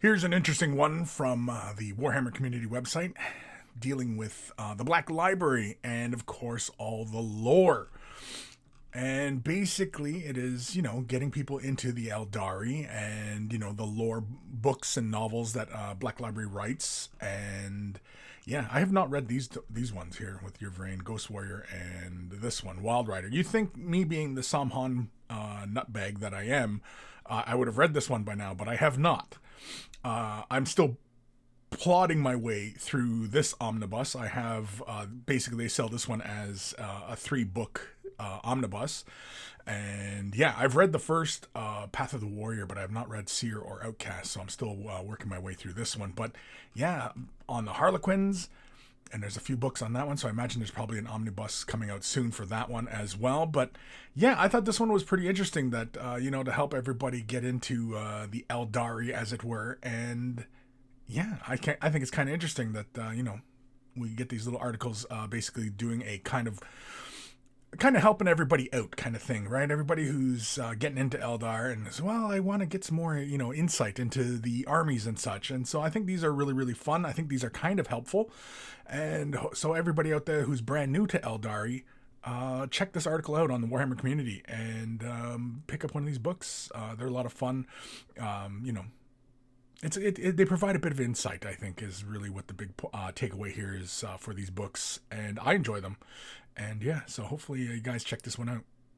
Here's an interesting one from the Warhammer Community website dealing with the Black Library and, of course, all the lore. And basically, it is, getting people into the Aeldari and, the lore books and novels that Black Library writes. And yeah, I have not read these ones here with Your Vrain, Ghost Warrior, and this one, Wild Rider. You think me being the Samhan nutbag that I am, I would have read this one by now, but I have not. I'm still plodding my way through this omnibus. I have basically they sell this one as a 3-book omnibus, and yeah, I've read the first Path of the Warrior, but I have not read Seer or Outcast, so I'm still working my way through this one. But yeah, on the Harlequins, and there's a few books on that one, so I imagine there's probably an omnibus coming out soon for that one as well. But yeah, I thought this one was pretty interesting, that to help everybody get into the Aeldari, as it were. And yeah, I think it's kind of interesting that we get these little articles basically doing a kind of helping everybody out kind of thing, right? Everybody who's getting into Eldar and says, well, I want to get some more, insight into the armies and such. And so I think these are really, really fun. I think these are kind of helpful. And so everybody out there who's brand new to Eldari, check this article out on the Warhammer Community and pick up one of these books. They're a lot of fun. They provide a bit of insight, I think, is really what the big takeaway here is for these books, and I enjoy them. And yeah, so hopefully you guys check this one out.